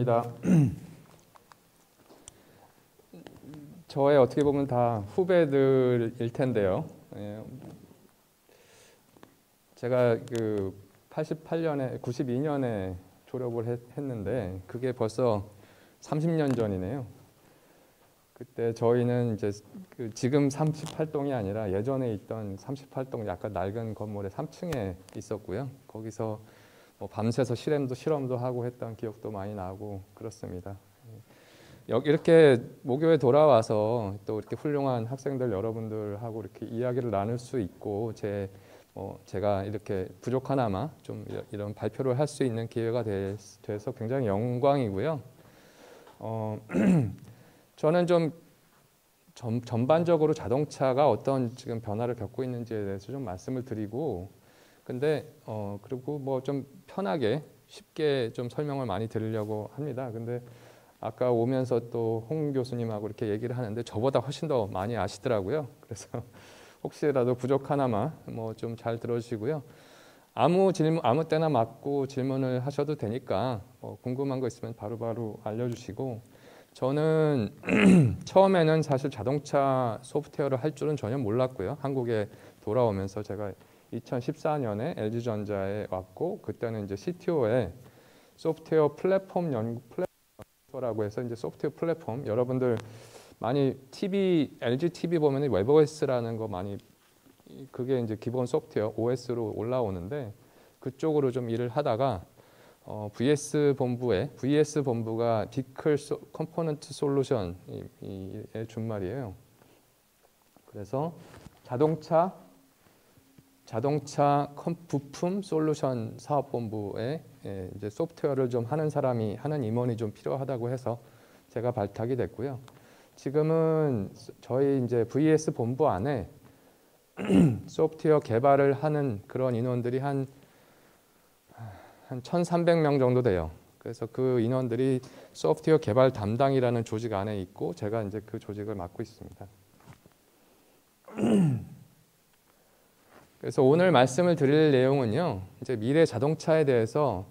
반갑습니다. 저의 어떻게 보면 다 후배들일 텐데요. 제가 그 88년에 92년에 졸업을 했는데 그게 벌써 30년 전이네요. 그때 저희는 이제 지금 38동이 아니라 예전에 있던 38동 약간 낡은 건물의 3층에 있었고요. 거기서 뭐 밤새서 실험도 하고 했던 기억도 많이 나고 그렇습니다. 이렇게 모교에 돌아와서 또 이렇게 훌륭한 학생들 여러분들하고 이렇게 이야기를 나눌 수 있고 제가 이렇게 부족하나마 좀 이런 발표를 할 수 있는 기회가 돼서 굉장히 영광이고요. 저는 좀 전반적으로 자동차가 어떤 지금 변화를 겪고 있는지에 대해서 좀 말씀을 드리고, 근데 그리고 뭐 좀 편하게 쉽게 좀 설명을 많이 드리려고 합니다. 근데 아까 오면서 또 홍 교수님하고 이렇게 얘기를 하는데 저보다 훨씬 더 많이 아시더라고요. 그래서 혹시라도 부족하나마 뭐 좀 잘 들어주시고요. 아무 때나 맞고 질문을 하셔도 되니까 궁금한 거 있으면 바로바로 알려주시고, 저는 처음에는 사실 자동차 소프트웨어를 할 줄은 전혀 몰랐고요. 한국에 돌아오면서 제가 2014년에 LG전자에 왔고, 그때는 이제 CTO에 소프트웨어 플랫폼 연구소라고 해서 이제 소프트웨어 플랫폼, 여러분들 많이 LG TV 보면 웹OS라는 거 많이, 그게 이제 기본 소프트웨어 OS로 올라오는데 그쪽으로 좀 일을 하다가 VS 본부가 비클 컴포넌트 솔루션의 준말이에요. 그래서 자동차 부품 솔루션 사업본부에 이제 소프트웨어를 좀 하는 임원이 좀 필요하다고 해서 제가 발탁이 됐고요. 지금은 저희 이제 VS 본부 안에 소프트웨어 개발을 하는 그런 인원들이 한 1,300명 정도 돼요. 그래서 그 인원들이 소프트웨어 개발 담당이라는 조직 안에 있고, 제가 이제 그 조직을 맡고 있습니다. 그래서 오늘 말씀을 드릴 내용은요, 이제 미래 자동차에 대해서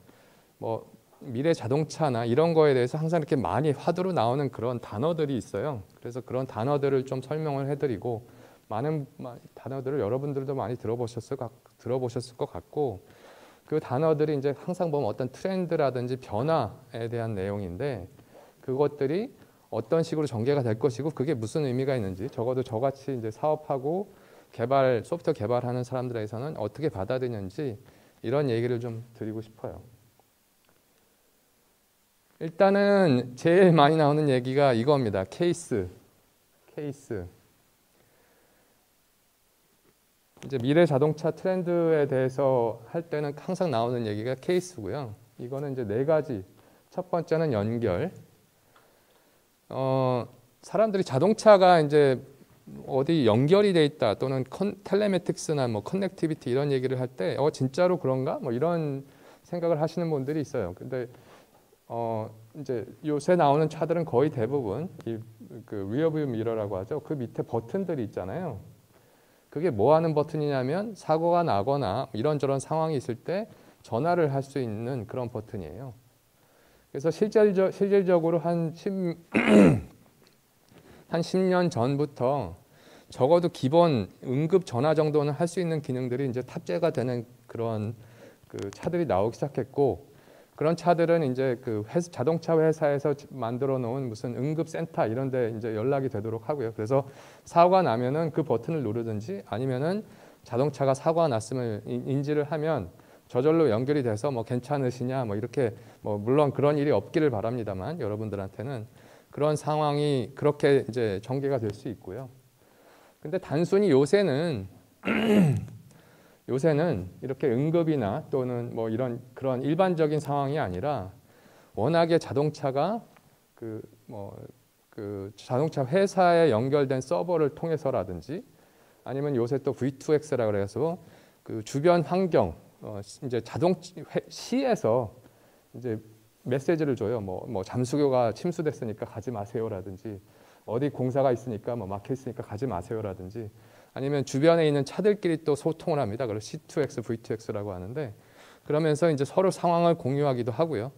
미래 자동차나 이런 거에 대해서 항상 이렇게 많이 화두로 나오는 그런 단어들이 있어요. 그래서 그런 단어들을 좀 설명을 해드리고, 많은 단어들을 여러분들도 많이 들어보셨을 것 같고, 그 단어들이 이제 항상 보면 어떤 트렌드라든지 변화에 대한 내용인데, 그것들이 어떤 식으로 전개가 될 것이고 그게 무슨 의미가 있는지, 적어도 저같이 이제 사업하고 소프트웨어 개발하는 사람들에게서는 어떻게 받아들이는지, 이런 얘기를 좀 드리고 싶어요. 일단은 제일 많이 나오는 얘기가 이겁니다. 케이스. 이제 미래 자동차 트렌드에 대해서 할 때는 항상 나오는 얘기가 케이스고요. 이거는 이제 4가지. 첫 번째는 연결. 사람들이 자동차가 이제 어디 연결이 돼 있다, 또는 텔레매틱스나 뭐 커넥티비티 이런 얘기를 할 때 진짜로 그런가? 뭐 이런 생각을 하시는 분들이 있어요. 근데 이제 요새 나오는 차들은 거의 대부분 그 리어뷰 미러라고 하죠. 그 밑에 버튼들이 있잖아요. 그게 뭐 하는 버튼이냐면 사고가 나거나 이런저런 상황이 있을 때 전화를 할 수 있는 그런 버튼이에요. 그래서 실질적으로 한 10년 전부터 적어도 기본 응급 전화 정도는 할 수 있는 기능들이 이제 탑재가 되는 그런 그 차들이 나오기 시작했고, 그런 차들은 이제 그 자동차 회사에서 만들어 놓은 무슨 응급센터 이런 데 이제 연락이 되도록 하고요. 그래서 사고가 나면은 그 버튼을 누르든지, 아니면은 자동차가 사고가 났음을 인지를 하면 저절로 연결이 돼서 뭐 괜찮으시냐 뭐 이렇게, 뭐 물론 그런 일이 없기를 바랍니다만 여러분들한테는 그런 상황이 그렇게 이제 전개가 될 수 있고요. 근데 단순히 요새는 이렇게 응급이나 또는 뭐 그런 일반적인 상황이 아니라, 워낙에 자동차가 그 자동차 회사에 연결된 서버를 통해서라든지, 아니면 요새 또 V2X라 그래서 그 주변 환경, 이제 시에서 이제 메시지를 줘요. 뭐 잠수교가 침수됐으니까 가지 마세요라든지, 어디 공사가 있으니까 뭐 막혀 있으니까 가지 마세요라든지, 아니면 주변에 있는 차들끼리 또 소통을 합니다. 그래서 C2X, V2X라고 하는데, 그러면서 이제 서로 상황을 공유하기도 하고요.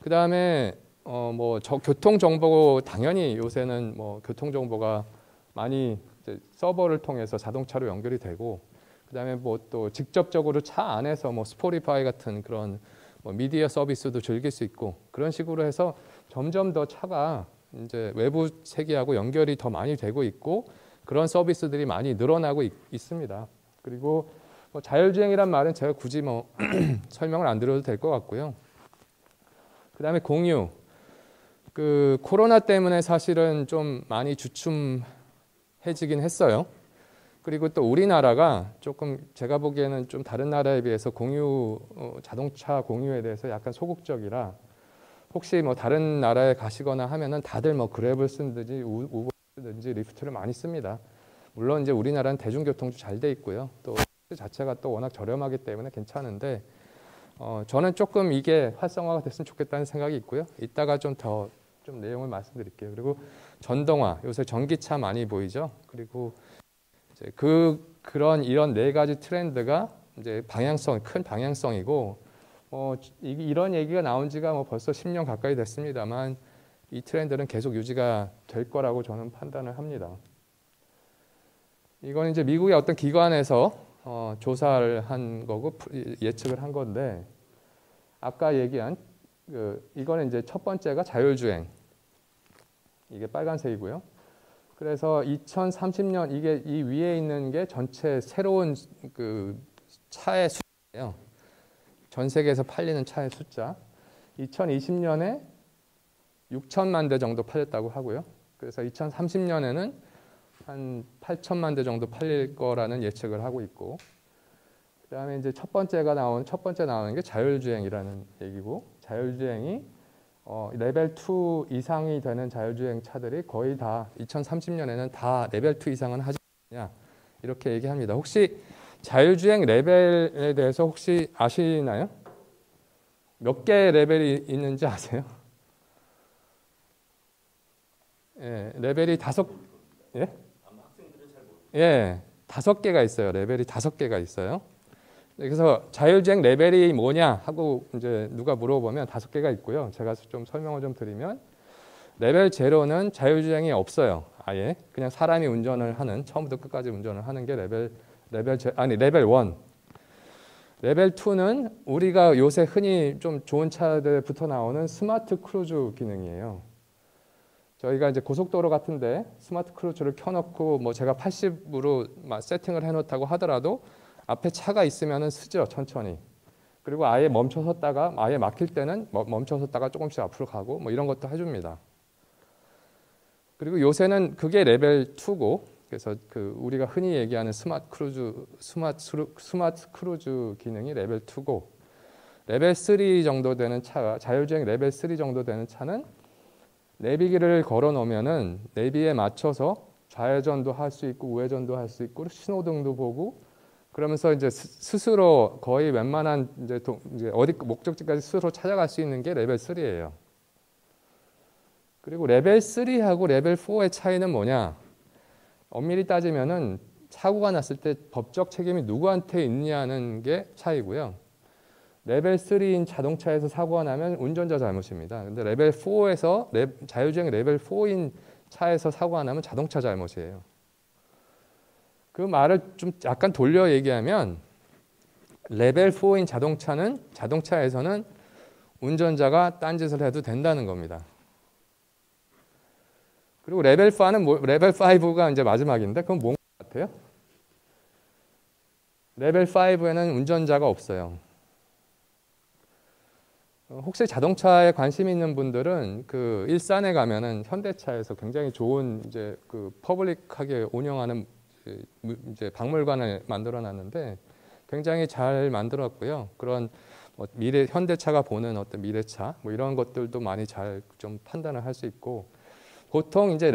그 다음에 뭐 교통 정보 당연히 요새는 뭐 교통 정보가 많이 이제 서버를 통해서 자동차로 연결이 되고, 그다음에 뭐 또 직접적으로 차 안에서 뭐 스포티파이 같은 그런 뭐 미디어 서비스도 즐길 수 있고, 그런 식으로 해서 점점 더 차가 이제 외부 세계하고 연결이 더 많이 되고 있고, 그런 서비스들이 많이 늘어나고 있습니다. 그리고 뭐 자율주행이란 말은 제가 굳이 뭐 설명을 안 드려도 될 것 같고요. 그다음에 공유. 그 코로나 때문에 사실은 좀 많이 주춤해지긴 했어요. 그리고 또 우리나라가 조금 제가 보기에는 좀 다른 나라에 비해서 공유 자동차 공유에 대해서 약간 소극적이라, 혹시 뭐 다른 나라에 가시거나 하면은 다들 뭐 그랩을 쓰든지 우버 쓰든지 리프트를 많이 씁니다. 물론 이제 우리나라는 대중교통도 잘 돼 있고요. 또 자체가 또 워낙 저렴하기 때문에 괜찮은데, 저는 조금 이게 활성화가 됐으면 좋겠다는 생각이 있고요. 이따가 좀 내용을 말씀드릴게요. 그리고 전동화, 요새 전기차 많이 보이죠. 그리고 이제 이런 네 가지 트렌드가 이제 큰 방향성이고, 이런 얘기가 나온 지가 뭐 벌써 10년 가까이 됐습니다만, 이 트렌드는 계속 유지가 될 거라고 저는 판단을 합니다. 이건 이제 미국의 어떤 기관에서 조사를 한 거고 예측을 한 건데, 아까 얘기한 이거는 이제 첫 번째가 자율주행. 이게 빨간색이고요. 그래서 2030년 이게 이 위에 있는 게 전체 새로운 그 차의 숫자예요. 전 세계에서 팔리는 차의 숫자. 2020년에 6천만 대 정도 팔렸다고 하고요. 그래서 2030년에는 한 8천만 대 정도 팔릴 거라는 예측을 하고 있고, 그다음에 이제 첫 번째 나오는 게 자율주행이라는 얘기고, 자율주행이 레벨 2 이상이 되는 자율주행 차들이 거의 다 2030년에는 다 레벨 2 이상은 하지 않느냐, 이렇게 얘기합니다. 혹시 자율주행 레벨에 대해서 혹시 아시나요? 몇 개 레벨이 있는지 아세요? 예, 레벨이 예? 예, 5개가 있어요. 레벨이 5개가 있어요. 그래서 자율주행 레벨이 뭐냐 하고 이제 누가 물어보면 5개가 있고요. 제가 좀 설명을 좀 드리면, 레벨 0는 자율주행이 없어요. 아예 그냥 사람이 운전을 하는, 처음부터 끝까지 운전을 하는 게 레벨 1. 레벨 2는 우리가 요새 흔히 좀 좋은 차들부터 나오는 스마트 크루즈 기능이에요. 저희가 이제 고속도로 같은데 스마트 크루즈를 켜놓고 뭐 제가 80으로 세팅을 해놓다고 하더라도 앞에 차가 있으면은 쓰죠, 천천히. 그리고 아예 멈춰섰다가 아예 막힐 때는 멈춰섰다가 조금씩 앞으로 가고 뭐 이런 것도 해줍니다. 그리고 요새는 그게 레벨 2고, 그래서 우리가 흔히 얘기하는 스마트 크루즈 기능이 레벨 2고, 레벨 3 정도 되는 차가, 자율주행 레벨 3 정도 되는 차는 내비기를 걸어 놓으면은 내비에 맞춰서 좌회전도 할 수 있고 우회전도 할 수 있고 신호등도 보고, 그러면서 이제 스스로 거의 웬만한 이제 어디 목적지까지 스스로 찾아갈 수 있는 게 레벨 3예요. 그리고 레벨 3하고 레벨 4의 차이는 뭐냐? 엄밀히 따지면은 사고가 났을 때 법적 책임이 누구한테 있냐는 게 차이고요. 레벨 3인 자동차에서 사고가 나면 운전자 잘못입니다. 근데 레벨 4에서 자율주행 레벨 4인 차에서 사고가 나면 자동차 잘못이에요. 그 말을 좀 약간 돌려 얘기하면, 레벨 4인 자동차에서는 운전자가 딴짓을 해도 된다는 겁니다. 그리고 레벨 5가 이제 마지막인데, 그건 뭔 것 같아요? 레벨 5에는 운전자가 없어요. 혹시 자동차에 관심 있는 분들은 그 일산에 가면은 현대차에서 굉장히 좋은 이제 그 퍼블릭하게 운영하는 이제 박물관을 만들어 놨는데, 굉장히 잘 만들었고요. 그런 뭐 현대차가 보는 어떤 미래차 뭐 이런 것들도 많이 잘 좀 판단을 할 수 있고, 보통 이제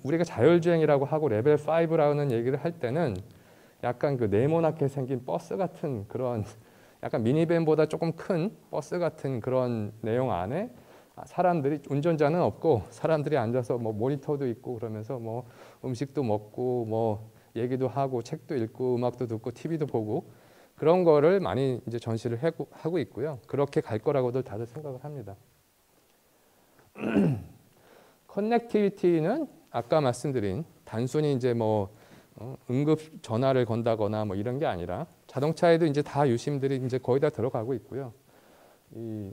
우리가 자율주행이라고 하고 레벨 5라는 얘기를 할 때는 약간 그 네모나게 생긴 버스 같은 그런, 약간 미니밴보다 조금 큰 버스 같은 그런 내용 안에 운전자는 없고 사람들이 앉아서 뭐 모니터도 있고 그러면서 뭐 음식도 먹고 뭐 얘기도 하고 책도 읽고 음악도 듣고 TV도 보고, 그런 거를 많이 이제 전시를 하고 있고요. 그렇게 갈 거라고들 다들 생각을 합니다. 커넥티비티는 아까 말씀드린 단순히 이제 뭐 응급 전화를 건다거나 뭐 이런 게 아니라 자동차에도 이제 다 유심들이 이제 거의 다 들어가고 있고요.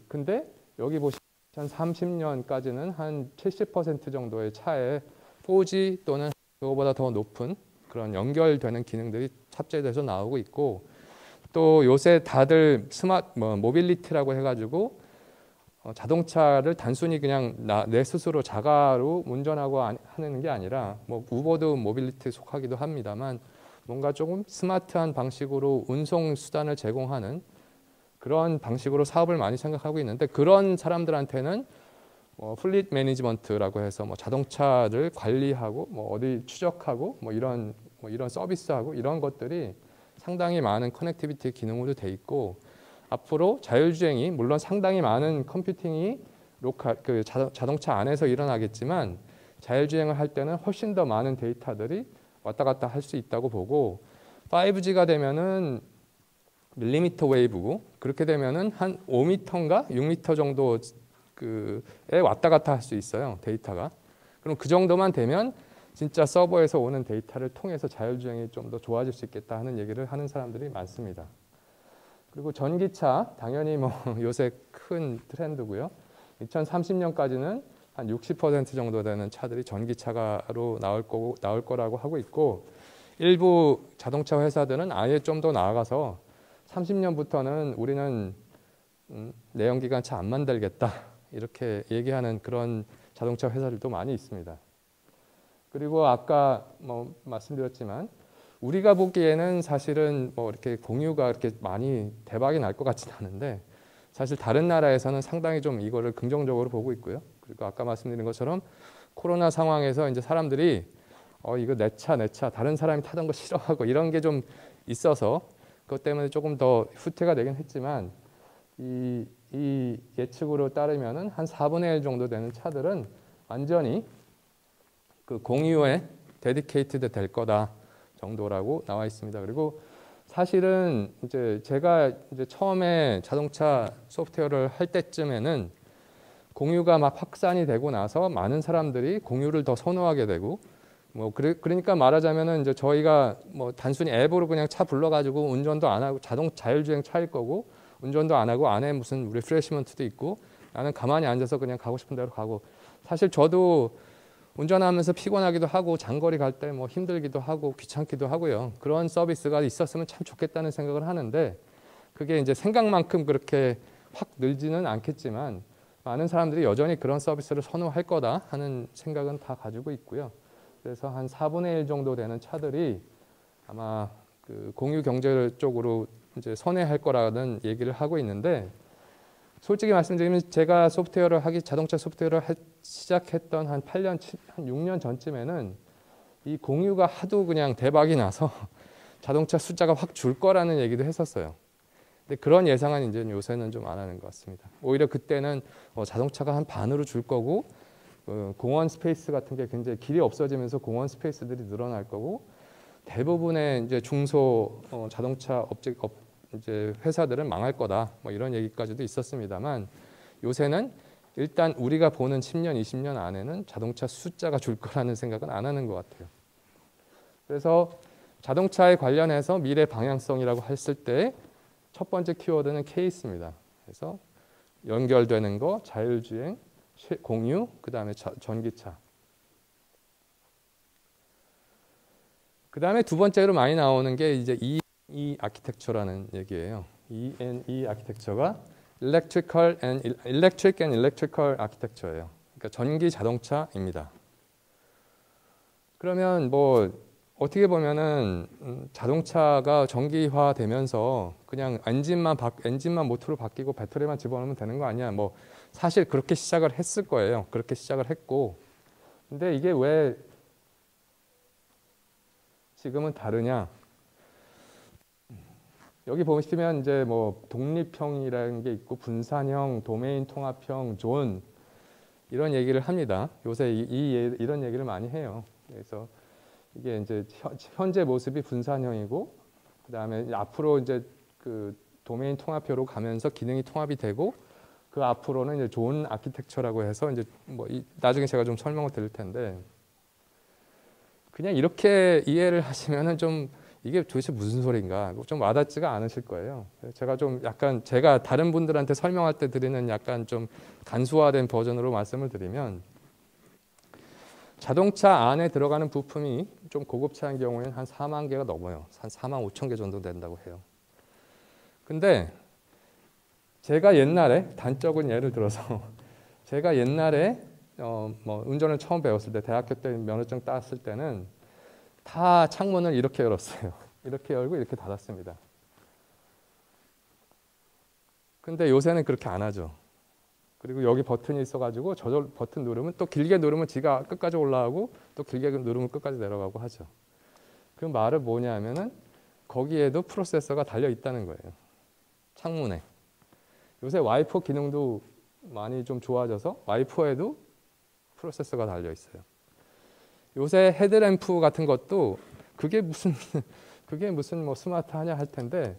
근데 여기 보시면 2030년까지는 한 70% 정도의 차에 4G 또는 그거보다 더 높은 그런 연결되는 기능들이 탑재돼서 나오고 있고, 또 요새 다들 모빌리티라고 해가지고 자동차를 단순히 그냥 내 스스로 자가로 운전하고 하는 게 아니라 뭐 우버도 모빌리티 속하기도 합니다만 뭔가 조금 스마트한 방식으로 운송 수단을 제공하는 그런 방식으로 사업을 많이 생각하고 있는데, 그런 사람들한테는 플릿 매니지먼트라고 해서 뭐 자동차를 관리하고 뭐 어디 추적하고 뭐 이런 서비스하고 이런 것들이 상당히 많은 커넥티비티 기능으로 돼 있고, 앞으로 자율주행이 물론 상당히 많은 컴퓨팅이 자동차 안에서 일어나겠지만 자율주행을 할 때는 훨씬 더 많은 데이터들이 왔다 갔다 할 수 있다고 보고, 5G가 되면은 밀리미터 웨이브고, 그렇게 되면은 한 5m인가 6m 정도에 왔다 갔다 할 수 있어요, 데이터가. 그럼 그 정도만 되면 진짜 서버에서 오는 데이터를 통해서 자율주행이 좀 더 좋아질 수 있겠다 하는 얘기를 하는 사람들이 많습니다. 그리고 전기차 당연히 뭐 요새 큰 트렌드고요. 2030년까지는 한 60% 정도 되는 차들이 전기차로 나올 거라고 하고 있고, 일부 자동차 회사들은 아예 좀 더 나아가서 30년부터는 우리는 내연기관차 안 만들겠다 이렇게 얘기하는 그런 자동차 회사들도 많이 있습니다. 그리고 아까 뭐 말씀드렸지만 우리가 보기에는 사실은 뭐 이렇게 공유가 이렇게 많이 대박이 날 것 같지는 않은데, 사실 다른 나라에서는 상당히 좀 이거를 긍정적으로 보고 있고요. 그리고 아까 말씀드린 것처럼 코로나 상황에서 이제 사람들이 이거 내 차 다른 사람이 타던 거 싫어하고 이런 게 좀 있어서 그것 때문에 조금 더 후퇴가 되긴 했지만, 이 예측으로 따르면은 한 4분의 1 정도 되는 차들은 완전히 그 공유에 데디케이트드 될 거다 정도라고 나와 있습니다. 그리고 사실은 이제 제가 이제 처음에 자동차 소프트웨어를 할 때쯤에는 공유가 막 확산이 되고 나서 많은 사람들이 공유를 더 선호하게 되고, 뭐 그러니까 말하자면은 이제 저희가 뭐 단순히 앱으로 그냥 차 불러가지고 운전도 안 하고 자율주행 차일 거고 운전도 안 하고 안에 무슨 리프레시먼트도 있고 나는 가만히 앉아서 그냥 가고 싶은 대로 가고, 사실 저도 운전하면서 피곤하기도 하고 장거리 갈 때 뭐 힘들기도 하고 귀찮기도 하고요. 그런 서비스가 있었으면 참 좋겠다는 생각을 하는데, 그게 이제 생각만큼 그렇게 확 늘지는 않겠지만 많은 사람들이 여전히 그런 서비스를 선호할 거다 하는 생각은 다 가지고 있고요. 그래서 한 4분의 1 정도 되는 차들이 아마 그 공유 경제 쪽으로 이제 선회할 거라는 얘기를 하고 있는데, 솔직히 말씀드리면 제가 자동차 소프트웨어를 시작했던 한 6년 전쯤에는 이 공유가 하도 그냥 대박이 나서 자동차 숫자가 확 줄 거라는 얘기도 했었어요. 근데 그런 예상은 이제 요새는 좀 안 하는 것 같습니다. 오히려 그때는 자동차가 한 반으로 줄 거고, 공원 스페이스 같은 게 굉장히 길이 없어지면서 공원 스페이스들이 늘어날 거고, 대부분의 이제 중소 자동차 이제 회사들은 망할 거다 뭐 이런 얘기까지도 있었습니다만, 요새는 일단 우리가 보는 10년, 20년 안에는 자동차 숫자가 줄 거라는 생각은 안 하는 것 같아요. 그래서 자동차에 관련해서 미래 방향성이라고 했을 때 첫 번째 키워드는 케이스입니다. 그래서 연결되는 거, 자율주행, 공유, 그 다음에 전기차. 그 다음에 두 번째로 많이 나오는 게 이제 E 아키텍처라는 얘기예요. E 아키텍처가 Electric and Electrical Architecture예요. 그러니까 전기 자동차입니다. 그러면 뭐 어떻게 보면은 자동차가 전기화되면서 그냥 엔진만 모터로 바뀌고 배터리만 집어넣으면 되는 거 아니야? 뭐 사실 그렇게 시작을 했을 거예요. 그렇게 시작을 했고, 근데 이게 왜 지금은 다르냐? 여기 보시면 이제 뭐 독립형이라는 게 있고 분산형, 도메인 통합형, 존 이런 얘기를 합니다. 요새 이런 얘기를 많이 해요. 그래서 이게 이제 현재 모습이 분산형이고, 그 다음에 앞으로 이제 그 도메인 통합형으로 가면서 기능이 통합이 되고, 그 앞으로는 이제 좋은 아키텍처라고 해서 이제 뭐 나중에 제가 좀 설명을 드릴 텐데 그냥 이렇게 이해를 하시면은 좀 이게 도대체 무슨 소리인가 좀 와닿지가 않으실 거예요. 제가 좀 약간 제가 다른 분들한테 설명할 때 드리는 약간 좀 간소화된 버전으로 말씀을 드리면 자동차 안에 들어가는 부품이 좀 고급차인 경우에는 한 4만 개가 넘어요. 한 4만 5천 개 정도 된다고 해요. 근데 제가 옛날에 단적인 예를 들어서 제가 옛날에 뭐 운전을 처음 배웠을 때 대학교 때 면허증 땄을 때는 다 창문을 이렇게 열었어요. 이렇게 열고 이렇게 닫았습니다. 근데 요새는 그렇게 안 하죠. 그리고 여기 버튼이 있어가지고 저 버튼 누르면 또 길게 누르면 지가 끝까지 올라가고 또 길게 누르면 끝까지 내려가고 하죠. 그 말은 뭐냐면은 거기에도 프로세서가 달려 있다는 거예요. 창문에. 요새 와이퍼 기능도 많이 좀 좋아져서 와이퍼에도 프로세서가 달려 있어요. 요새 헤드램프 같은 것도 그게 무슨 뭐 스마트하냐 할 텐데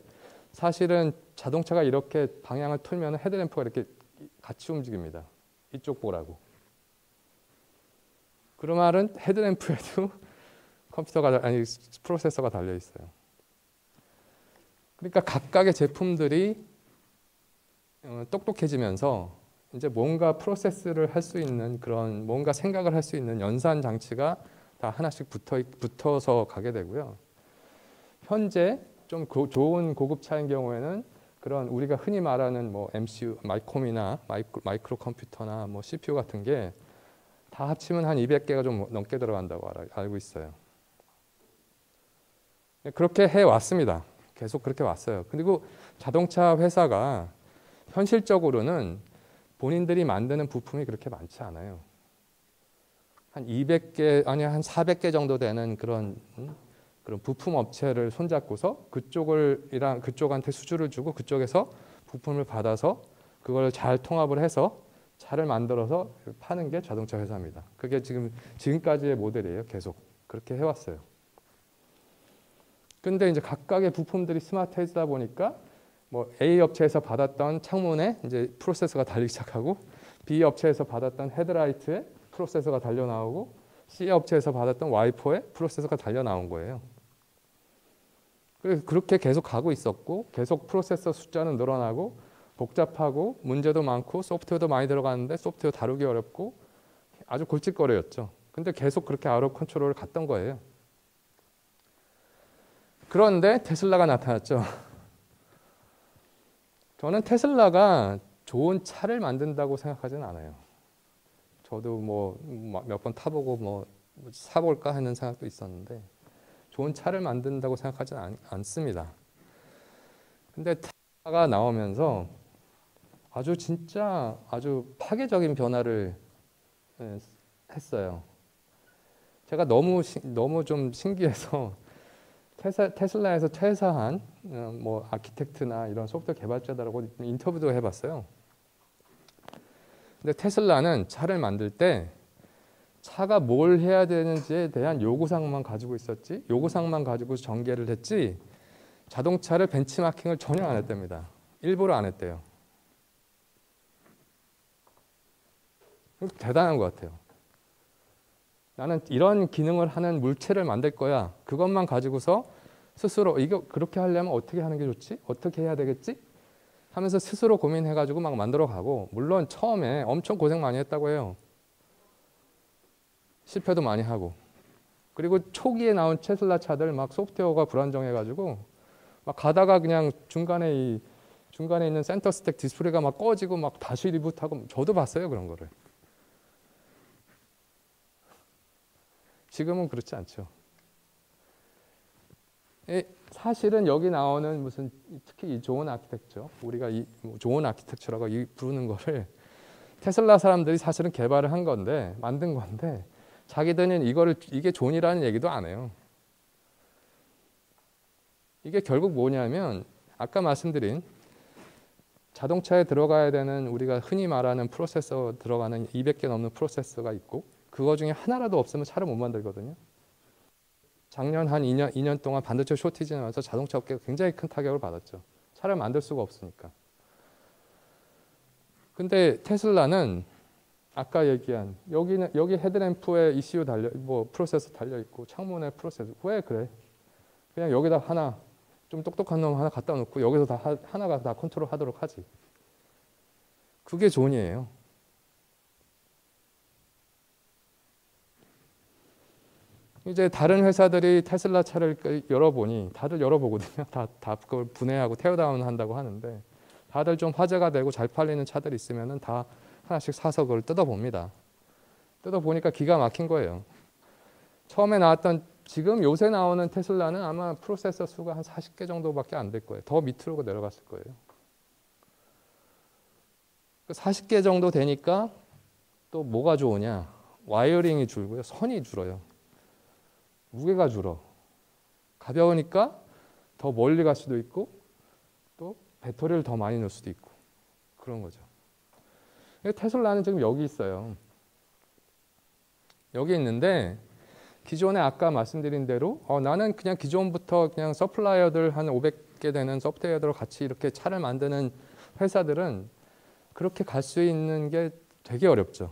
사실은 자동차가 이렇게 방향을 틀면 헤드램프가 이렇게 같이 움직입니다. 이쪽 보라고. 그 말은 헤드램프에도 프로세서가 달려 있어요. 그러니까 각각의 제품들이 똑똑해지면서 이제 뭔가 프로세스를 할 수 있는 그런 뭔가 생각을 할 수 있는 연산 장치가 다 하나씩 붙어서 가게 되고요. 현재 좀 좋은 고급차인 경우에는 그런 우리가 흔히 말하는 뭐 MCU, 마이콤이나 마이크로 컴퓨터나 뭐 CPU 같은 게 다 합치면 한 200개가 좀 넘게 들어간다고 알고 있어요. 그렇게 해 왔습니다. 계속 그렇게 왔어요. 그리고 자동차 회사가 현실적으로는 본인들이 만드는 부품이 그렇게 많지 않아요. 한 200개 아니 한 400개 정도 되는 그런 부품 업체를 손잡고서 그쪽한테 수주를 주고 그쪽에서 부품을 받아서 그걸 잘 통합을 해서 차를 만들어서 파는 게 자동차 회사입니다. 그게 지금까지의 모델이에요. 계속 그렇게 해왔어요. 근데 이제 각각의 부품들이 스마트해지다 보니까 뭐 A 업체에서 받았던 창문에 이제 프로세서가 달리기 시작하고 B 업체에서 받았던 헤드라이트에 프로세서가 달려 나오고 C 업체에서 받았던 와이퍼에 프로세서가 달려 나온 거예요. 그렇게 계속 가고 있었고 계속 프로세서 숫자는 늘어나고 복잡하고 문제도 많고 소프트웨어도 많이 들어가는데 소프트웨어 다루기 어렵고 아주 골칫거리였죠. 근데 계속 그렇게 아웃 오브 컨트롤을 갔던 거예요. 그런데 테슬라가 나타났죠. 저는 테슬라가 좋은 차를 만든다고 생각하지는 않아요. 저도 뭐 몇 번 타보고 뭐 사볼까 하는 생각도 있었는데 좋은 차를 만든다고 생각하지는 않습니다. 근데 테슬라가 나오면서 아주 파괴적인 변화를 했어요. 제가 너무 좀 신기해서 테슬라에서 퇴사한 뭐 아키텍트나 이런 소프트웨어 개발자들하고 인터뷰도 해봤어요. 근데 테슬라는 차를 만들 때 차가 뭘 해야 되는지에 대한 요구사항만 가지고 있었지, 요구사항만 가지고 전개를 했지 자동차를 벤치마킹을 전혀 안 했답니다. 일부러 안 했대요. 대단한 것 같아요. 나는 이런 기능을 하는 물체를 만들 거야. 그것만 가지고서 스스로 이거 그렇게 하려면 어떻게 하는 게 좋지? 어떻게 해야 되겠지? 하면서 스스로 고민해가지고 막 만들어가고 물론 처음에 엄청 고생 많이 했다고 해요. 실패도 많이 하고 그리고 초기에 나온 테슬라 차들 막 소프트웨어가 불안정해가지고 막 가다가 그냥 중간에 있는 센터 스택 디스플레이가 막 꺼지고 막 다시 리부트하고 저도 봤어요 그런 거를. 지금은 그렇지 않죠. 사실은 여기 나오는 무슨 특히 이 좋은 아키텍처, 우리가 이 좋은 아키텍처라고 부르는 거를 테슬라 사람들이 사실은 개발을 한 건데 만든 건데 자기들은 이게 존이라는 얘기도 안 해요. 이게 결국 뭐냐면 아까 말씀드린 자동차에 들어가야 되는 우리가 흔히 말하는 프로세서 들어가는 200개 넘는 프로세서가 있고 그거 중에 하나라도 없으면 차를 못 만들거든요. 작년 한 2년 동안 반도체 쇼티지 나면서 자동차 업계가 굉장히 큰 타격을 받았죠. 차를 만들 수가 없으니까. 근데 테슬라는 아까 얘기한 여기 헤드램프에 ECU 뭐 프로세서 달려 있고 창문에 프로세서 왜 그래? 그냥 여기다 하나 좀 똑똑한 놈 하나 갖다 놓고 여기서 다 하나가 다 컨트롤 하도록 하지. 그게 존이에요. 이제 다른 회사들이 테슬라 차를 열어보니 다들 열어보거든요. 다 그걸 분해하고 테어다운 한다고 하는데 다들 좀 화제가 되고 잘 팔리는 차들이 있으면은 다 하나씩 사서 그걸 뜯어봅니다. 뜯어보니까 기가 막힌 거예요. 처음에 나왔던 지금 요새 나오는 테슬라는 아마 프로세서 수가 한 40개 정도밖에 안 될 거예요. 더 밑으로 내려갔을 거예요. 40개 정도 되니까 또 뭐가 좋으냐? 와이어링이 줄고요. 선이 줄어요. 무게가 줄어. 가벼우니까 더 멀리 갈 수도 있고 또 배터리를 더 많이 넣을 수도 있고 그런 거죠. 테슬라는 지금 여기 있어요. 여기 있는데 기존에 아까 말씀드린 대로 나는 그냥 기존부터 그냥 서플라이어들 한 500개 되는 소프트웨어들 같이 이렇게 차를 만드는 회사들은 그렇게 갈 수 있는 게 되게 어렵죠.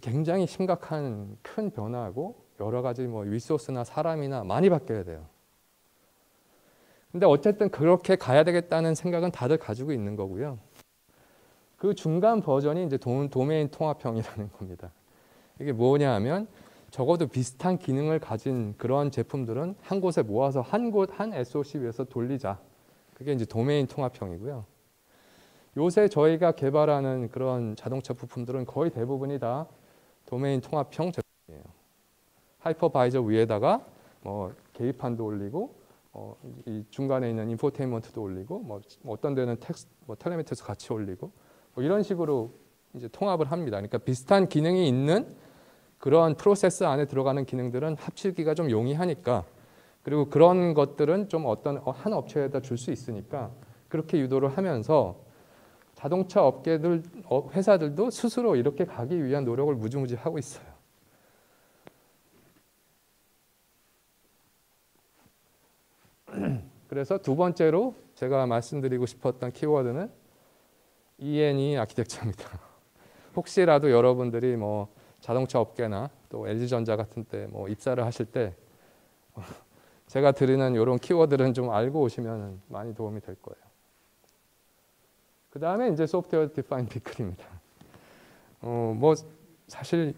굉장히 심각한 큰 변화하고 여러 가지 뭐 리소스나 사람이나 많이 바뀌어야 돼요. 근데 어쨌든 그렇게 가야 되겠다는 생각은 다들 가지고 있는 거고요. 그 중간 버전이 이제 도메인 통합형이라는 겁니다. 이게 뭐냐 하면 적어도 비슷한 기능을 가진 그런 제품들은 한 곳에 모아서 한 SoC 위에서 돌리자. 그게 이제 도메인 통합형이고요. 요새 저희가 개발하는 그런 자동차 부품들은 거의 대부분이 다 도메인 통합형 제품이에요. 하이퍼바이저 위에다가 뭐 계기판도 올리고 이 중간에 있는 인포테인먼트도 올리고 뭐 어떤 데는 뭐 텔레메트리도 같이 올리고 뭐 이런 식으로 이제 통합을 합니다. 그러니까 비슷한 기능이 있는 그런 프로세스 안에 들어가는 기능들은 합치기가 좀 용이하니까 그리고 그런 것들은 좀 어떤 한 업체에다 줄 수 있으니까 그렇게 유도를 하면서 자동차 업계들 회사들도 스스로 이렇게 가기 위한 노력을 무지무지 하고 있어요. 그래서 두 번째로 제가 말씀드리고 싶었던 키워드는 E&E 아키텍처입니다. 혹시라도 여러분들이 뭐 자동차 업계나 또 LG전자 같은 때 뭐 입사를 하실 때 제가 드리는 이런 키워드는 좀 알고 오시면 많이 도움이 될 거예요. 그 다음에 이제 소프트웨어 디파인 비클입니다. 뭐 사실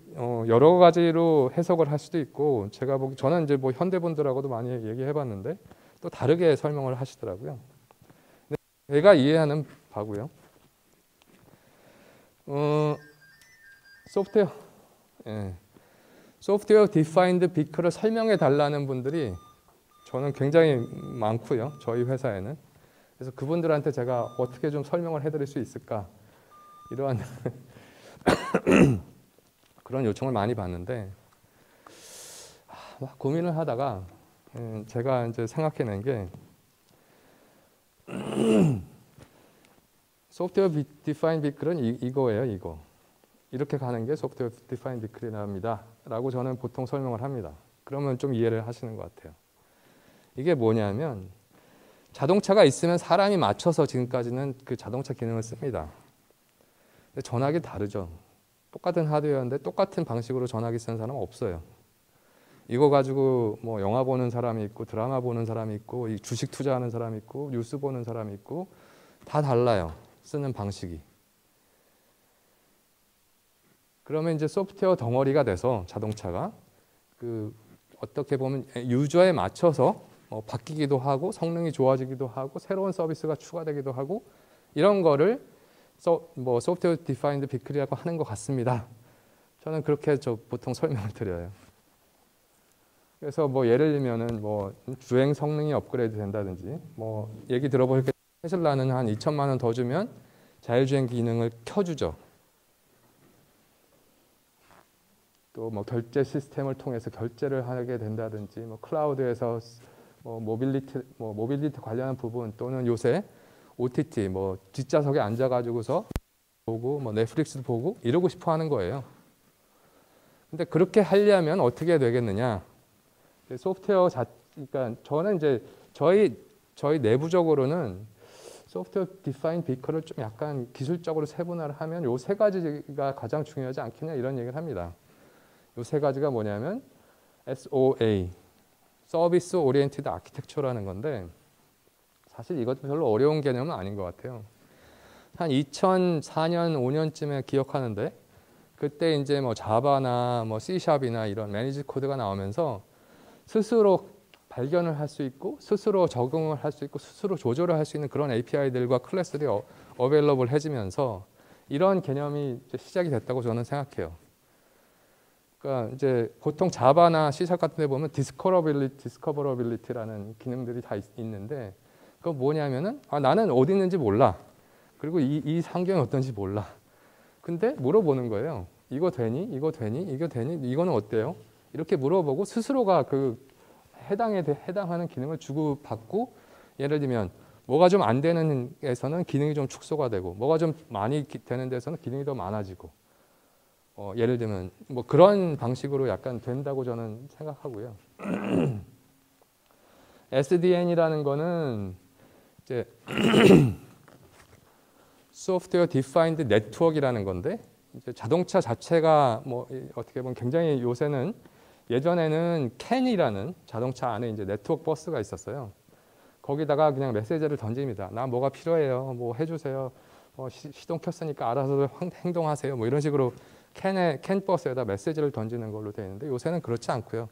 여러 가지로 해석을 할 수도 있고 저는 이제 뭐 현대분들하고도 많이 얘기해봤는데 또 다르게 설명을 하시더라고요. 제가 이해하는 바고요. 소프트웨어 디파인드 비클을 설명해 달라는 분들이 저는 굉장히 많고요. 저희 회사에는. 그래서 그분들한테 제가 어떻게 좀 설명을 해드릴 수 있을까 이러한 그런 요청을 많이 받는데 막 고민을 하다가 제가 이제 생각해낸 게 소프트웨어 디파인 비클은 이거예요. 이거 이렇게 가는 게 소프트웨어 디파인 비클이랍니다 라고 저는 보통 설명을 합니다. 그러면 좀 이해를 하시는 것 같아요. 이게 뭐냐면 자동차가 있으면 사람이 맞춰서 지금까지는 그 자동차 기능을 씁니다. 근데 전화기 다르죠. 똑같은 하드웨어인데 똑같은 방식으로 전화기 쓰는 사람은 없어요. 이거 가지고 뭐 영화 보는 사람이 있고 드라마 보는 사람이 있고 주식 투자하는 사람이 있고 뉴스 보는 사람이 있고 다 달라요. 쓰는 방식이. 그러면 이제 소프트웨어 덩어리가 돼서 자동차가 그 어떻게 보면 유저에 맞춰서 바뀌기도 하고 성능이 좋아지기도 하고 새로운 서비스가 추가되기도 하고 이런 거를 뭐 소프트웨어 디파인드 비클이라고 하는 것 같습니다. 저는 그렇게 보통 설명을 드려요. 그래서 뭐 예를 들면은 뭐 주행 성능이 업그레이드 된다든지 뭐 얘기 들어보니까 테슬라는 한 2천만 원 더 주면 자율주행 기능을 켜주죠. 또 뭐 결제 시스템을 통해서 결제를 하게 된다든지 뭐 클라우드에서 모빌리티 관련한 부분 또는 요새 OTT 뭐 뒷좌석에 앉아가지고서 보고 뭐 넷플릭스도 보고 이러고 싶어 하는 거예요. 근데 그렇게 하려면 어떻게 되겠느냐? 소프트웨어 그러니까 저는 이제 저희 내부적으로는 소프트웨어 디파인 비커를 좀 약간 기술적으로 세분화를 하면 요 세 가지가 가장 중요하지 않겠냐 이런 얘기를 합니다. 요 세 가지가 뭐냐면 SOA, 서비스 오리엔티드 아키텍처라는 건데 사실 이것도 별로 어려운 개념은 아닌 것 같아요. 한 2004년, 5년쯤에 기억하는데 그때 이제 뭐 자바나 뭐 C샵이나 이런 매니지 코드가 나오면서 스스로 발견을 할 수 있고 스스로 적용을 할 수 있고 스스로 조절을 할 수 있는 그런 API들과 클래스들이 어베일러블 해지면서 이런 개념이 이제 시작이 됐다고 저는 생각해요. 그러니까 이제 보통 자바나 C샵 같은 데 보면 디스커버러빌리티라는 기능들이 다 있는데 그거 뭐냐면은 나는 어디 있는지 몰라. 그리고 이 환경이 어떤지 몰라. 근데 물어보는 거예요. 이거 되니? 이거 되니? 이거 되니? 이거는 어때요? 이렇게 물어보고 스스로가 그 해당하는 기능을 주고받고 예를 들면 뭐가 좀 안 되는 데서는 기능이 좀 축소가 되고 뭐가 좀 많이 되는 데서는 기능이 더 많아지고 예를 들면 뭐 그런 방식으로 약간 된다고 저는 생각하고요. SDN이라는 거는 이제 소프트웨어 디파인드 네트워크라는 건데 이제 자동차 자체가 뭐 어떻게 보면 굉장히 요새는 예전에는 캔이라는 자동차 안에 이제 네트워크 버스가 있었어요. 거기다가 그냥 메시지를 던집니다. 나 뭐가 필요해요. 뭐 해주세요. 시동 켰으니까 알아서 행동하세요. 뭐 이런 식으로 캔 버스에다 메시지를 던지는 걸로 되어 있는데 요새는 그렇지 않고요.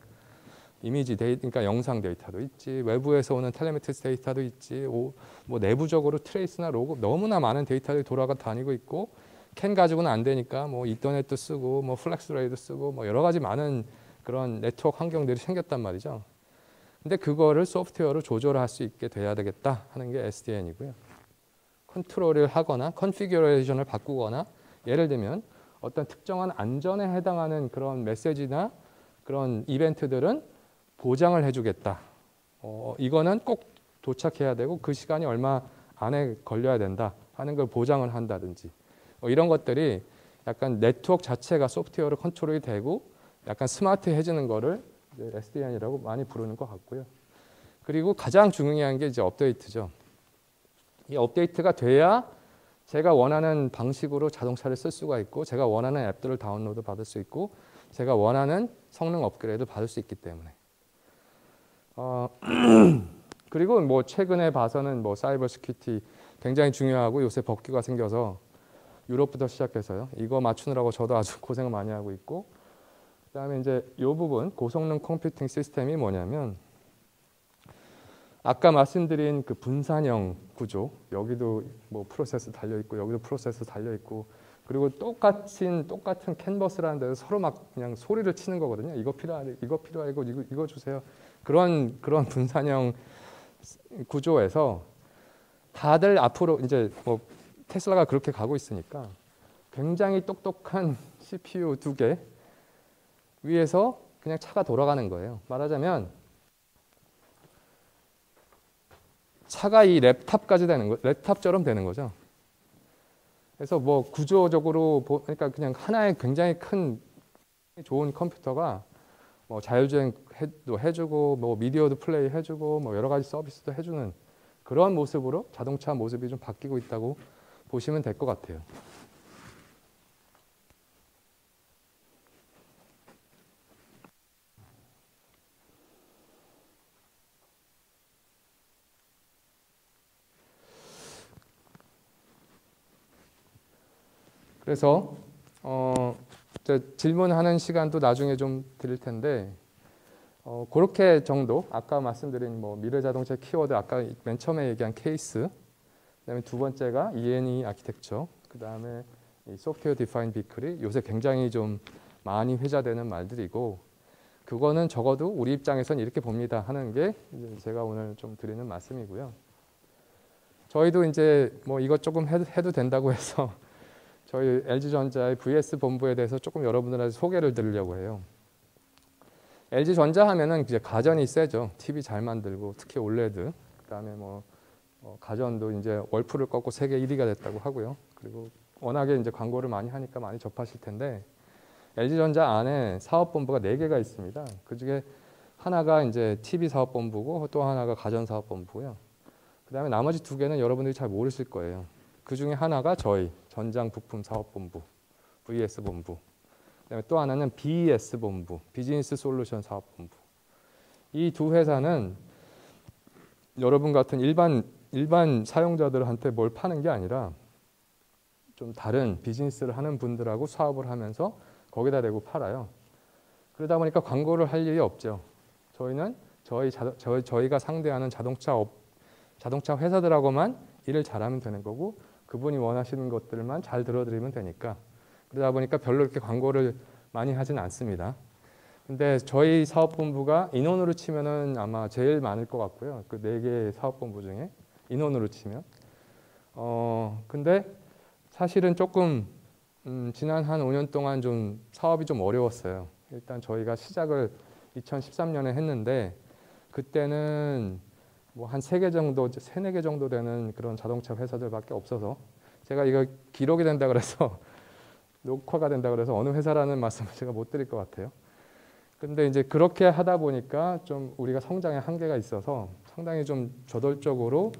이미지 데이터, 그러니까 영상 데이터도 있지, 외부에서 오는 텔레메트리스 데이터도 있지, 뭐 내부적으로 트레이스나 로그 너무나 많은 데이터들이 다니고 있고 캔 가지고는 안 되니까 뭐 이더넷도 쓰고 뭐 플렉스레이도 쓰고 뭐 여러 가지 많은 그런 네트워크 환경들이 생겼단 말이죠. 근데 그거를 소프트웨어로 조절할 수 있게 돼야 되겠다 하는 게 SDN이고요. 컨트롤을 하거나 컨피규레이션을 바꾸거나 예를 들면 어떤 특정한 안전에 해당하는 그런 메시지나 그런 이벤트들은 보장을 해주겠다. 이거는 꼭 도착해야 되고 그 시간이 얼마 안에 걸려야 된다 하는 걸 보장을 한다든지 이런 것들이 약간 네트워크 자체가 소프트웨어로 컨트롤이 되고 약간 스마트해지는 거를 SDN이라고 많이 부르는 것 같고요. 그리고 가장 중요한 게 이제 업데이트죠. 이 업데이트가 돼야 제가 원하는 방식으로 자동차를 쓸 수가 있고 제가 원하는 앱들을 다운로드 받을 수 있고 제가 원하는 성능 업그레이드 받을 수 있기 때문에 그리고 뭐 최근에 봐서는 뭐 사이버 시큐리티 굉장히 중요하고 요새 법규가 생겨서 유럽부터 시작해서요. 이거 맞추느라고 저도 아주 고생을 많이 하고 있고 그다음에 이제 이 부분 고성능 컴퓨팅 시스템이 뭐냐면 아까 말씀드린 그 분산형 구조 여기도 뭐 프로세스 달려 있고 여기도 프로세스 달려 있고 그리고 똑같은 캔버스라는 데서 서로 막 그냥 소리를 치는 거거든요. 이거 필요하고 이거 주세요. 그런 분산형 구조에서 다들 앞으로 이제 뭐 테슬라가 그렇게 가고 있으니까 굉장히 똑똑한 CPU 2개 위에서 그냥 차가 돌아가는 거예요. 말하자면 차가 이 랩탑까지 랩탑처럼 되는 거죠. 그래서 뭐 구조적으로 그러니까 그냥 하나의 굉장히 큰 좋은 컴퓨터가 뭐 자율주행도 해주고 뭐 미디어도 플레이 해주고 뭐 여러 가지 서비스도 해주는 그런 모습으로 자동차 모습이 좀 바뀌고 있다고 보시면 될 것 같아요. 그래서 질문하는 시간도 나중에 좀 드릴 텐데 그렇게 정도 아까 말씀드린 뭐 미래 자동차 키워드 아까 맨 처음에 얘기한 케이스 그다음에 두 번째가 E&E 아키텍처 그다음에 이 소프트웨어 디파인 비클이 요새 굉장히 좀 많이 회자되는 말들이고 그거는 적어도 우리 입장에선 이렇게 봅니다 하는 게 이제 제가 오늘 좀 드리는 말씀이고요. 저희도 이제 뭐 이것 조금 해도 된다고 해서 저희 LG전자의 VS 본부에 대해서 조금 여러분들한테 소개를 드리려고 해요. LG전자 하면은 이제 가전이 세죠. TV 잘 만들고 특히 올레드. 그다음에 뭐 가전도 이제 월풀을 꺾고 세계 1위가 됐다고 하고요. 그리고 워낙에 이제 광고를 많이 하니까 많이 접하실 텐데 LG전자 안에 사업본부가 4개가 있습니다. 그중에 하나가 이제 TV 사업본부고 또 하나가 가전 사업본부고요. 그다음에 나머지 두 개는 여러분들이 잘 모르실 거예요. 그 중에 하나가 저희 전장부품사업본부, VS본부. 그다음에 또 하나는 BES본부, 비즈니스 솔루션 사업본부. 이 두 회사는 여러분 같은 일반 사용자들한테 뭘 파는 게 아니라 좀 다른 비즈니스를 하는 분들하고 사업을 하면서 거기다 대고 팔아요. 그러다 보니까 광고를 할 일이 없죠. 저희는 저희가 상대하는 자동차 회사들하고만 일을 잘하면 되는 거고 그분이 원하시는 것들만 잘 들어드리면 되니까 그러다 보니까 별로 이렇게 광고를 많이 하진 않습니다. 근데 저희 사업본부가 인원으로 치면은 아마 제일 많을 것 같고요. 그 4개 사업본부 중에 인원으로 치면. 근데 사실은 조금 지난 한 5년 동안 좀 사업이 좀 어려웠어요. 일단 저희가 시작을 2013년에 했는데 그때는 뭐 한 3개 정도, 4개 정도 되는 그런 자동차 회사들밖에 없어서 제가 이거 기록이 된다 그래서 녹화가 된다 그래서 어느 회사라는 말씀을 제가 못 드릴 것 같아요. 근데 이제 그렇게 하다 보니까 좀 우리가 성장에 한계가 있어서 상당히 좀 저돌적으로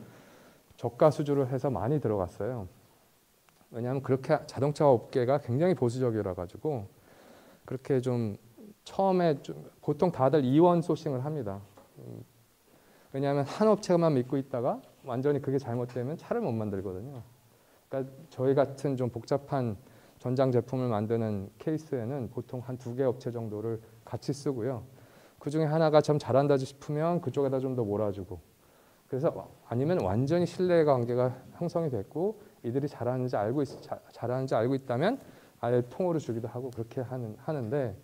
저가 수주를 해서 많이 들어갔어요. 왜냐하면 그렇게 자동차 업계가 굉장히 보수적이라 가지고 그렇게 좀 처음에 좀 보통 다들 이원 소싱을 합니다. 왜냐하면 한 업체만 믿고 있다가 완전히 그게 잘못되면 차를 못 만들거든요. 그러니까 저희 같은 좀 복잡한 전장 제품을 만드는 케이스에는 보통 한 2개 업체 정도를 같이 쓰고요. 그 중에 하나가 좀 잘한다 싶으면 그쪽에다 좀 더 몰아주고 그래서 아니면 완전히 신뢰 관계가 형성이 됐고 이들이 잘하는지 알고 있다면 아예 통으로 주기도 하고 그렇게 하는데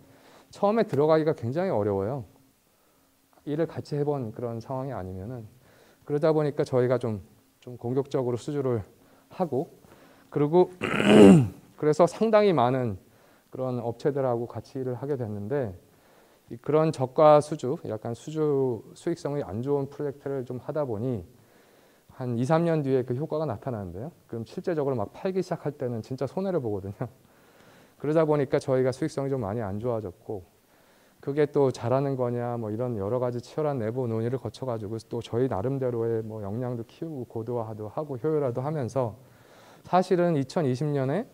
처음에 들어가기가 굉장히 어려워요. 일을 같이 해본 그런 상황이 아니면은 그러다 보니까 저희가 좀 공격적으로 수주를 하고 그리고 그래서 상당히 많은 그런 업체들하고 같이 일을 하게 됐는데 그런 저가 수주, 약간 수익성이 안 좋은 프로젝트를 좀 하다 보니 한 2, 3년 뒤에 그 효과가 나타나는데요. 그럼 실제적으로 막 팔기 시작할 때는 진짜 손해를 보거든요. 그러다 보니까 저희가 수익성이 좀 많이 안 좋아졌고 그게 또 잘하는 거냐 뭐 이런 여러 가지 치열한 내부 논의를 거쳐가지고 또 저희 나름대로의 뭐 역량도 키우고 고도화도 하고 효율화도 하면서 사실은 2020년에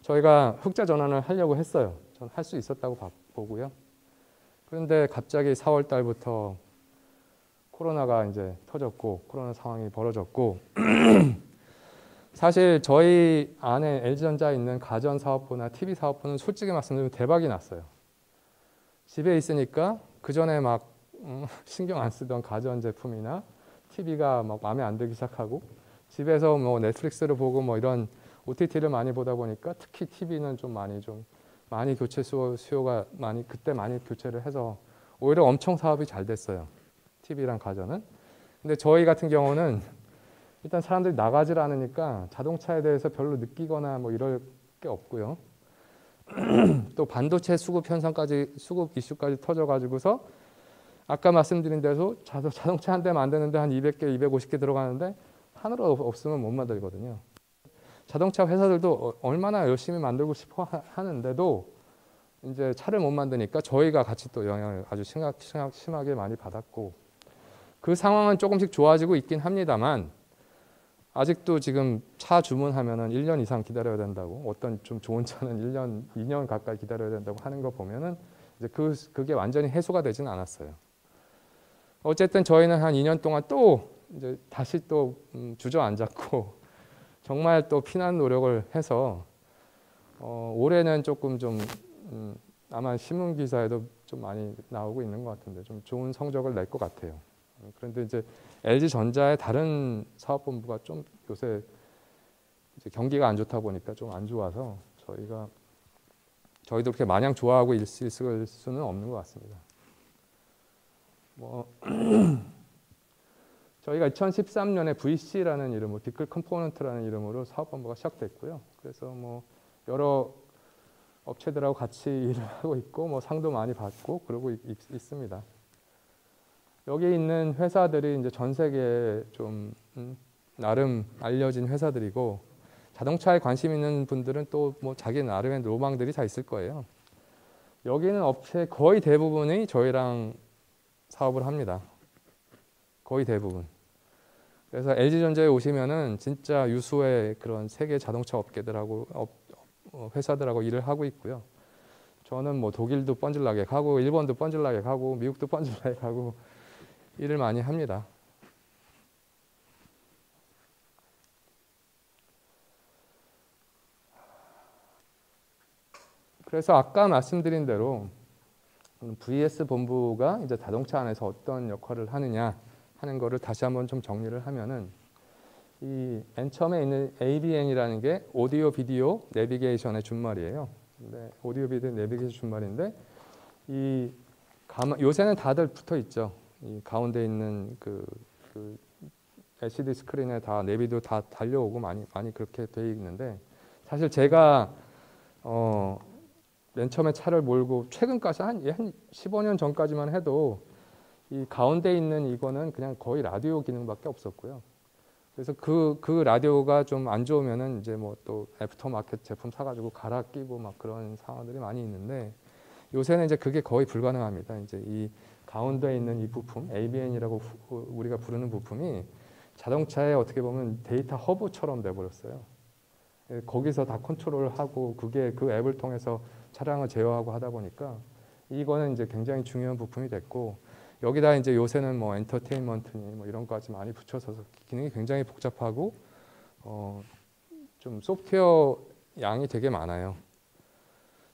저희가 흑자 전환을 하려고 했어요. 전 할 수 있었다고 보고요. 그런데 갑자기 4월 달부터 코로나가 이제 터졌고 코로나 상황이 벌어졌고 사실 저희 안에 LG전자에 있는 가전 사업부나 TV 사업부는 솔직히 말씀드리면 대박이 났어요. 집에 있으니까 그 전에 막 신경 안 쓰던 가전 제품이나 TV가 막 마음에 안 들기 시작하고 집에서 뭐 넷플릭스를 보고 뭐 이런 OTT를 많이 보다 보니까 특히 TV는 좀 많이 교체 수요가 그때 많이 교체를 해서 오히려 엄청 사업이 잘 됐어요. TV랑 가전은. 근데 저희 같은 경우는 일단 사람들이 나가질 않으니까 자동차에 대해서 별로 느끼거나 뭐 이럴 게 없고요. 또 반도체 수급 이슈까지 터져가지고서 아까 말씀드린 대로 자동차 한 대 만드는데 한 200개, 250개 들어가는데 하나로 없으면 못 만들거든요. 자동차 회사들도 얼마나 열심히 만들고 싶어 하는데도 이제 차를 못 만드니까 저희가 같이 또 영향을 아주 심하게 많이 받았고 그 상황은 조금씩 좋아지고 있긴 합니다만 아직도 지금 차 주문하면은 1년 이상 기다려야 된다고 어떤 좀 좋은 차는 1년, 2년 가까이 기다려야 된다고 하는 거 보면은 이제 그게 완전히 해소가 되진 않았어요. 어쨌든 저희는 한 2년 동안 또 이제 다시 또 주저앉았고 정말 또 피난 노력을 해서 올해는 조금 좀 아마 신문 기사에도 좀 많이 나오고 있는 것 같은데 좀 좋은 성적을 낼 것 같아요. 그런데 이제 LG전자의 다른 사업본부가 좀 요새 이제 경기가 안 좋다 보니까 좀 안 좋아서 저희도 그렇게 마냥 좋아하고 있을 수는 없는 것 같습니다. 뭐 저희가 2013년에 VC라는 이름으로 비클 컴포넌트라는 이름으로 사업본부가 시작됐고요. 그래서 뭐 여러 업체들하고 같이 일을 하고 있고 뭐 상도 많이 받고 그러고 있습니다. 여기 있는 회사들이 이제 전 세계에 좀 나름 알려진 회사들이고 자동차에 관심 있는 분들은 또 뭐 자기 나름의 로망들이 다 있을 거예요. 여기 있는 업체 거의 대부분이 저희랑 사업을 합니다. 거의 대부분. 그래서 LG전자에 오시면은 진짜 유수의 그런 세계 자동차 업계들하고 회사들하고 일을 하고 있고요. 저는 뭐 독일도 뻔질나게 가고 일본도 뻔질나게 가고 미국도 뻔질나게 가고 일을 많이 합니다. 그래서 아까 말씀드린 대로 VS 본부가 이제 자동차 안에서 어떤 역할을 하느냐 하는 거를 다시 한번 좀 정리를 하면은 이 맨 처음에 있는 ABN이라는 게 오디오 비디오 내비게이션의 준말이에요. 근데 오디오 비디오 내비게이션 준말인데 요새는 다들 붙어 있죠. 이 가운데 있는 그 LCD 스크린에 다 내비도 다 달려오고 많이 그렇게 돼 있는데 사실 제가 맨 처음에 차를 몰고 최근까지 한 15년 전까지만 해도 이 가운데 있는 이거는 그냥 거의 라디오 기능밖에 없었고요. 그래서 그 라디오가 좀 안 좋으면은 이제 뭐 또 애프터마켓 제품 사가지고 갈아 끼고 막 그런 상황들이 많이 있는데 요새는 이제 그게 거의 불가능합니다. 이제 이 가운데 있는 이 부품 ABN이라고 우리가 부르는 부품이 자동차에 어떻게 보면 데이터 허브처럼 돼버렸어요. 거기서 다 컨트롤하고 그게 그 앱을 통해서 차량을 제어하고 하다 보니까 이거는 이제 굉장히 중요한 부품이 됐고 여기다 이제 요새는 뭐 엔터테인먼트니 뭐 이런 거까지 많이 붙여서 기능이 굉장히 복잡하고 좀 소프트웨어 양이 되게 많아요.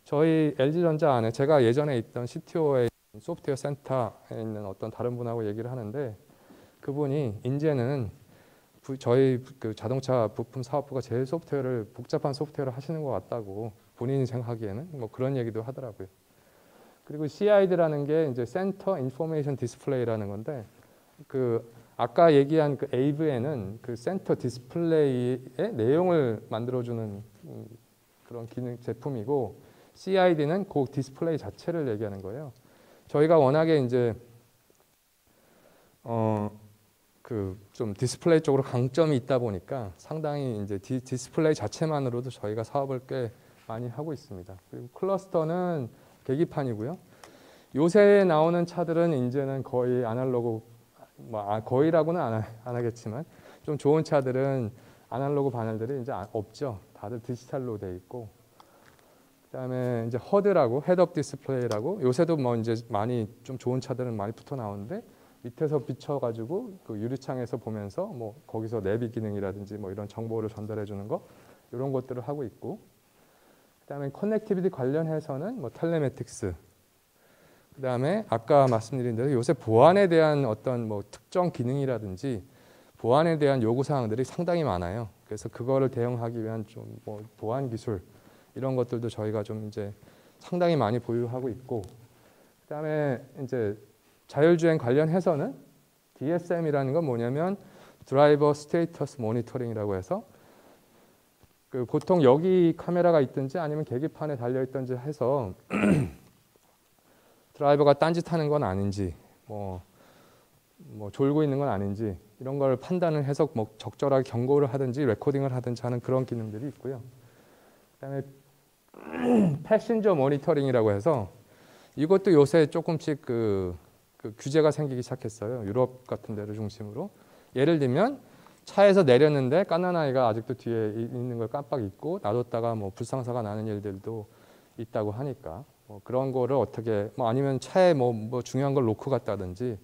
저희 LG전자 안에 제가 예전에 있던 CTO의 소프트웨어 센터에 있는 어떤 다른 분하고 얘기를 하는데 그분이 이제는 저희 그 자동차 부품 사업부가 제일 복잡한 소프트웨어를 하시는 것 같다고 본인이 생각하기에는 뭐 그런 얘기도 하더라고요. 그리고 CID라는 게 이제 센터 인포메이션 디스플레이라는 건데 그 아까 얘기한 그 AV에는 그 센터 디스플레이의 내용을 만들어주는 그런 기능 제품이고 CID는 그 디스플레이 자체를 얘기하는 거예요. 저희가 워낙에 이제 그 좀 디스플레이 쪽으로 강점이 있다 보니까 상당히 이제 디스플레이 자체만으로도 저희가 사업을 꽤 많이 하고 있습니다. 그리고 클러스터는 계기판이고요. 요새 나오는 차들은 이제는 거의 아날로그, 뭐 거의라고는 안 하겠지만 좀 좋은 차들은 아날로그 바늘들이 이제 없죠. 다들 디지털로 돼 있고. 그다음에 이제 허드라고 헤드업 디스플레이라고 요새도 뭐 이제 많이 좀 좋은 차들은 많이 붙어 나오는데 밑에서 비춰가지고 그 유리창에서 보면서 뭐 거기서 내비 기능이라든지 뭐 이런 정보를 전달해 주는 거 이런 것들을 하고 있고. 그다음에 커넥티비티 관련해서는 뭐 텔레매틱스. 그다음에 아까 말씀드린 대로 요새 보안에 대한 어떤 뭐 특정 기능이라든지 보안에 대한 요구 사항들이 상당히 많아요. 그래서 그거를 대응하기 위한 좀 뭐 보안 기술 이런 것들도 저희가 좀 이제 상당히 많이 보유하고 있고, 그다음에 이제 자율주행 관련해서는 DSM이라는 건 뭐냐면 드라이버 스테이터스 모니터링이라고 해서 그 보통 여기 카메라가 있든지 아니면 계기판에 달려 있든지 해서 드라이버가 딴짓하는 건 아닌지 뭐 졸고 있는 건 아닌지 이런 걸 판단을 해서 뭐 적절하게 경고를 하든지 레코딩을 하든지 하는 그런 기능들이 있고요. 그다음에 패신저 모니터링이라고 해서 이것도 요새 조금씩 그 규제가 생기기 시작했어요. 유럽 같은 데를 중심으로. 예를 들면 차에서 내렸는데 갓난아이가 아직도 뒤에 있는 걸 깜빡 잊고 놔뒀다가 뭐 불상사가 나는 일들도 있다고 하니까 뭐 그런 거를 어떻게 뭐 아니면 차에 뭐 중요한 걸 놓고 갔다든지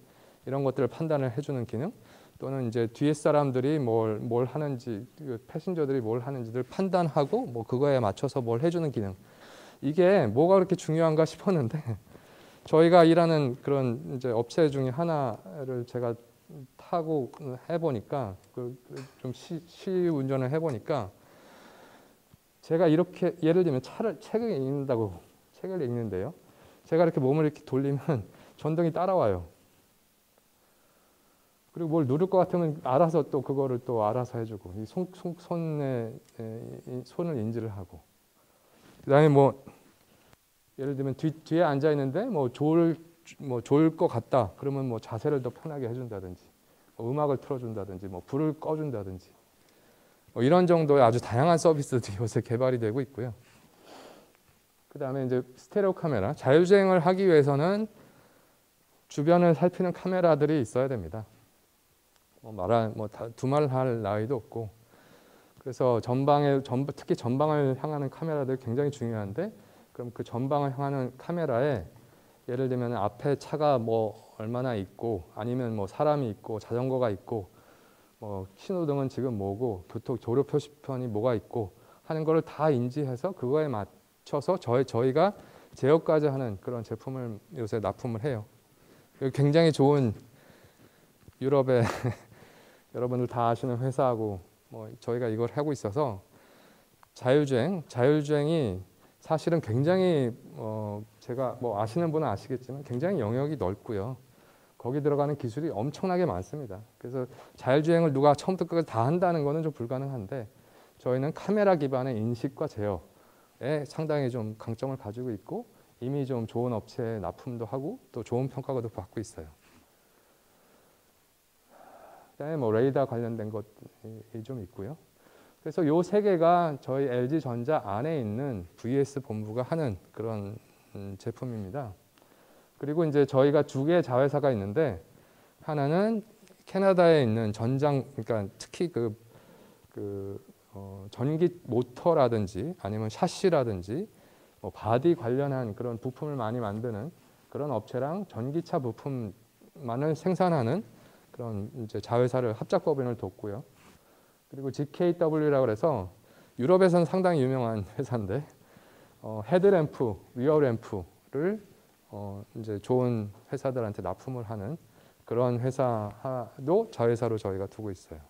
이런 것들을 판단을 해주는 기능, 또는 이제 뒤에 사람들이 뭘 하는지 패신저들이 뭘 하는지를 판단하고 뭐 그거에 맞춰서 뭘 해주는 기능. 이게 뭐가 그렇게 중요한가 싶었는데 저희가 일하는 그런 이제 업체 중에 하나를 제가 타고 해보니까 좀 시운전을 해보니까 제가 이렇게 예를 들면 책을 읽는데요. 제가 이렇게 몸을 이렇게 돌리면 전등이 따라와요. 그리고 뭘 누를 것 같으면 알아서 또 그거를 또 알아서 해주고 이 손을 인지를 하고, 그다음에 뭐 예를 들면 뒤에 앉아 있는데 뭐 좋을 것 같다 그러면 뭐 자세를 더 편하게 해준다든지 뭐 음악을 틀어준다든지 뭐 불을 꺼준다든지 뭐 이런 정도의 아주 다양한 서비스들이 요새 개발이 되고 있고요. 그다음에 이제 스테레오 카메라, 자율주행을 하기 위해서는 주변을 살피는 카메라들이 있어야 됩니다. 두말 할 나위도 없고, 그래서 특히 전방을 향하는 카메라들 굉장히 중요한데, 그럼 그 전방을 향하는 카메라에 예를 들면 앞에 차가 뭐 얼마나 있고, 아니면 뭐 사람이 있고, 자전거가 있고, 뭐 신호등은 지금 뭐고, 도로 표시판이 뭐가 있고 하는 거를 다 인지해서 그거에 맞춰서 저희가 제어까지 하는 그런 제품을 요새 납품을 해요. 굉장히 좋은, 유럽의 여러분들 다 아시는 회사하고 뭐 저희가 이걸 하고 있어서, 자율주행이 사실은 굉장히 제가 뭐 아시는 분은 아시겠지만 굉장히 영역이 넓고요. 거기 들어가는 기술이 엄청나게 많습니다. 그래서 자율주행을 누가 처음부터 끝까지 다 한다는 것은 좀 불가능한데, 저희는 카메라 기반의 인식과 제어에 상당히 좀 강점을 가지고 있고, 이미 좀 좋은 업체에 납품도 하고 또 좋은 평가도 받고 있어요. 그다음에 뭐 레이더 관련된 것이 좀 있고요. 그래서 요 세 개가 저희 LG전자 안에 있는 VS 본부가 하는 그런 제품입니다. 그리고 이제 저희가 두 개의 자회사가 있는데, 하나는 캐나다에 있는 그러니까 특히 전기 모터라든지 아니면 샤시라든지 뭐 바디 관련한 그런 부품을 많이 만드는 그런 업체랑 전기차 부품만을 생산하는 그런 이제 자회사를 합작법인을 뒀고요. 그리고 GKW라고 해서 유럽에서는 상당히 유명한 회사인데, 헤드램프, 리어램프를 이제 좋은 회사들한테 납품을 하는 그런 회사도 자회사로 저희가 두고 있어요.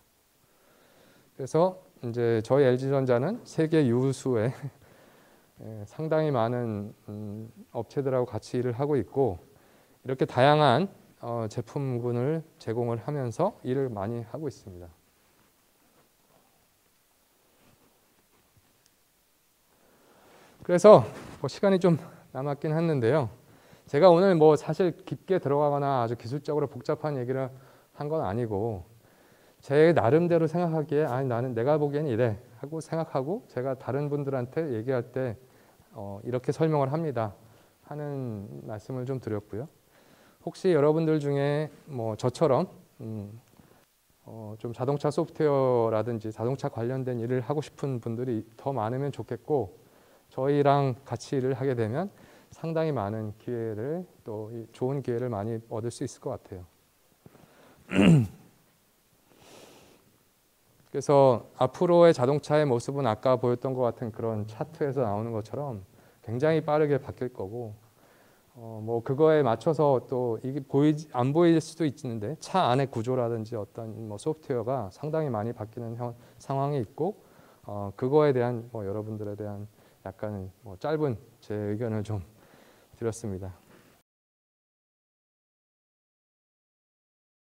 그래서 이제 저희 LG전자는 세계 유수의 상당히 많은 업체들하고 같이 일을 하고 있고, 이렇게 다양한 제품군을 제공을 하면서 일을 많이 하고 있습니다. 그래서 뭐 시간이 좀 남았긴 했는데요. 제가 오늘 뭐 사실 깊게 들어가거나 아주 기술적으로 복잡한 얘기를 한 건 아니고, 제 나름대로 생각하기에 나는 내가 보기엔 이래 하고 생각하고, 제가 다른 분들한테 얘기할 때 이렇게 설명을 합니다 하는 말씀을 좀 드렸고요. 혹시 여러분들 중에 뭐 저처럼 좀 자동차 소프트웨어라든지 자동차 관련된 일을 하고 싶은 분들이 더 많으면 좋겠고, 저희랑 같이 일을 하게 되면 상당히 많은 기회를, 또 좋은 기회를 많이 얻을 수 있을 것 같아요. 그래서 앞으로의 자동차의 모습은 아까 보였던 것 같은 그런 차트에서 나오는 것처럼 굉장히 빠르게 바뀔 거고, 뭐 그거에 맞춰서 또 이게 안 보일 수도 있는데, 차 안의 구조라든지 어떤 뭐 소프트웨어가 상당히 많이 바뀌는 상황이 있고, 그거에 대한 뭐 여러분들에 대한 약간 뭐 짧은 제 의견을 좀 드렸습니다.